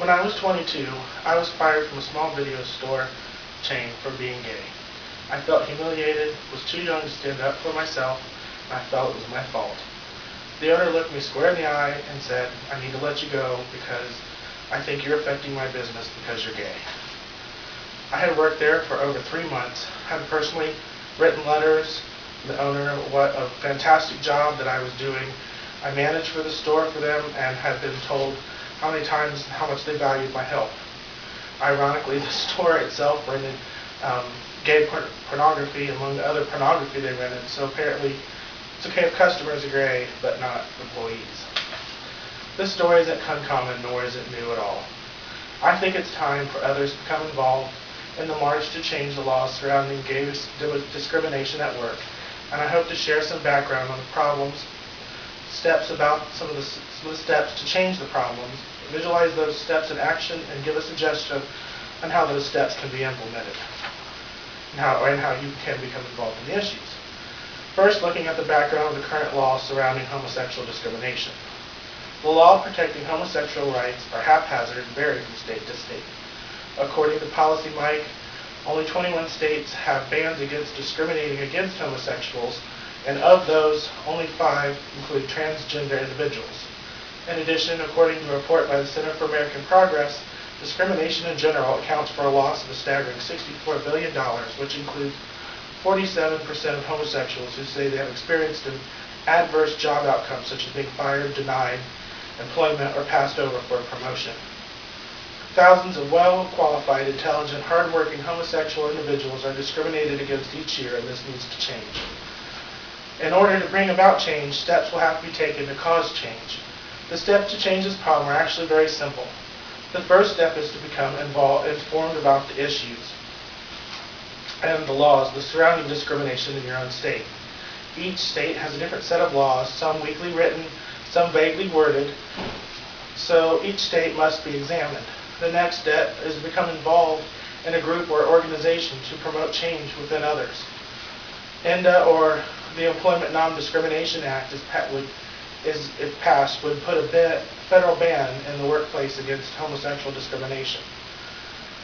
When I was 22, I was fired from a small video store chain for being gay. I felt humiliated, was too young to stand up for myself, and I felt it was my fault. The owner looked me square in the eye and said, "I need to let you go because I think you're affecting my business because you're gay." I had worked there for over 3 months, had personally written letters to the owner what a fantastic job that I was doing. I managed for the store for them and had been told how many times how much they valued my help. Ironically, the store itself rented gay pornography among the other pornography they rented, so apparently it's okay if customers are gay, but not employees. This story isn't uncommon, nor is it new at all. I think it's time for others to become involved in the march to change the laws surrounding gay discrimination at work, and I hope to share some background on the problems, steps about some of the steps to change the problems, visualize those steps in action, and give a suggestion on how those steps can be implemented, and how you can become involved in the issues. First, looking at the background of the current law surrounding homosexual discrimination. The law protecting homosexual rights are haphazard and vary from state to state. According to Policy Mike, only 21 states have bans against discriminating against homosexuals, and of those, only 5 include transgender individuals. In addition, according to a report by the Center for American Progress, discrimination in general accounts for a loss of a staggering $64 billion, which includes 47% of homosexuals who say they have experienced an adverse job outcome, such as being fired, denied employment, or passed over for a promotion. Thousands of well-qualified, intelligent, hard-working homosexual individuals are discriminated against each year, and this needs to change. In order to bring about change, steps will have to be taken to cause change. The steps to change this problem are actually very simple. The first step is to become informed about the issues and the laws surrounding discrimination in your own state. Each state has a different set of laws, some weakly written, some vaguely worded, so each state must be examined. The next step is to become involved in a group or organization to promote change within others. ENDA, or the Employment Non-Discrimination Act, if passed, would put a federal ban in the workplace against homosexual discrimination.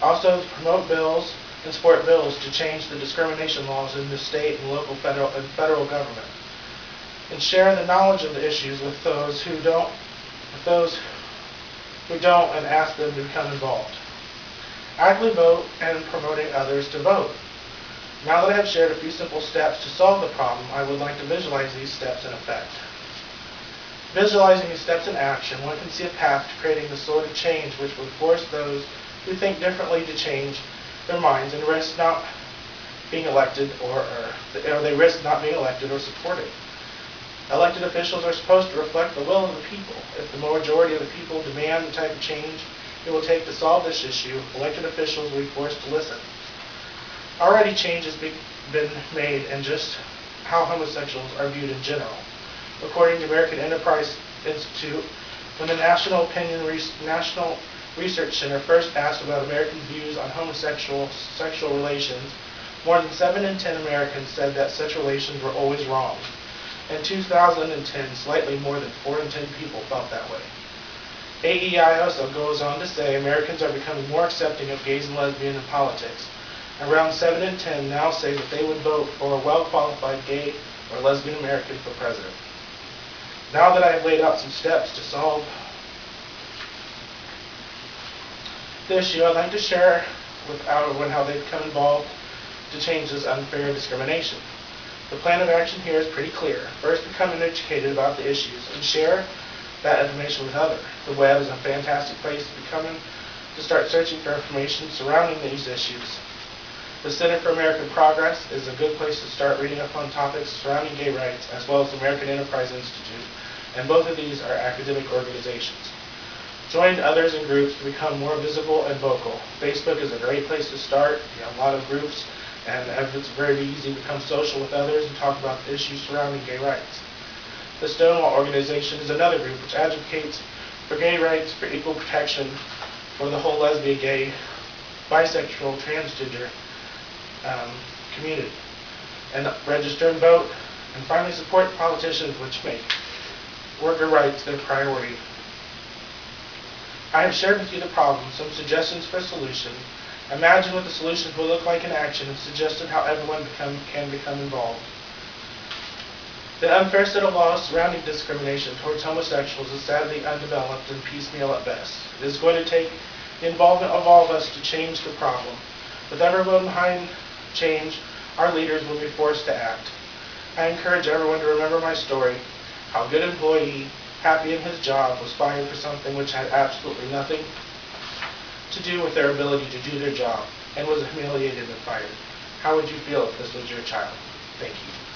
Also, to promote bills and support bills to change the discrimination laws in the state and local federal government. And share the knowledge of the issues with those who don't, and ask them to become involved. Actively vote and promoting others to vote. Now that I have shared a few simple steps to solve the problem, I would like to visualize these steps in effect. Visualizing these steps in action, one can see a path to creating the sort of change which would force those who think differently to change their minds and risk not being elected or they risk not being elected or supported. Elected officials are supposed to reflect the will of the people. If the majority of the people demand the type of change it will take to solve this issue, elected officials will be forced to listen. Already change has been made in just how homosexuals are viewed in general. According to American Enterprise Institute, when the National Research Center first asked about American views on homosexual sexual relations, more than 7 in 10 Americans said that such relations were always wrong. In 2010, slightly more than 4 in 10 people felt that way. AEI also goes on to say Americans are becoming more accepting of gays and lesbians in politics. Around 7 in 10 now say that they would vote for a well-qualified gay or lesbian American for president. Now that I have laid out some steps to solve the issue, I'd like to share with everyone how they become involved to change this unfair discrimination. The plan of action here is pretty clear. First, become educated about the issues and share that information with others. The web is a fantastic place to start searching for information surrounding these issues. The Center for American Progress is a good place to start reading up on topics surrounding gay rights, as well as the American Enterprise Institute, and both of these are academic organizations. Join others in groups to become more visible and vocal. Facebook is a great place to start. You have a lot of groups, and it's very easy to become social with others and talk about the issues surrounding gay rights. The Stonewall organization is another group which advocates for gay rights, for equal protection for the whole lesbian, gay, bisexual, transgender community. And register and vote. And finally, support politicians which make worker rights their priority. I have shared with you the problem, some suggestions for a solution, imagined what the solutions will look like in action, and suggested how everyone can become involved. The unfair set of laws surrounding discrimination towards homosexuals is sadly undeveloped and piecemeal at best. It is going to take the involvement of all of us to change the problem. With everyone behind change, our leaders will be forced to act. I encourage everyone to remember my story, how a good employee, happy in his job, was fired for something which had absolutely nothing to do with their ability to do their job, and was humiliated and fired. How would you feel if this was your child? Thank you.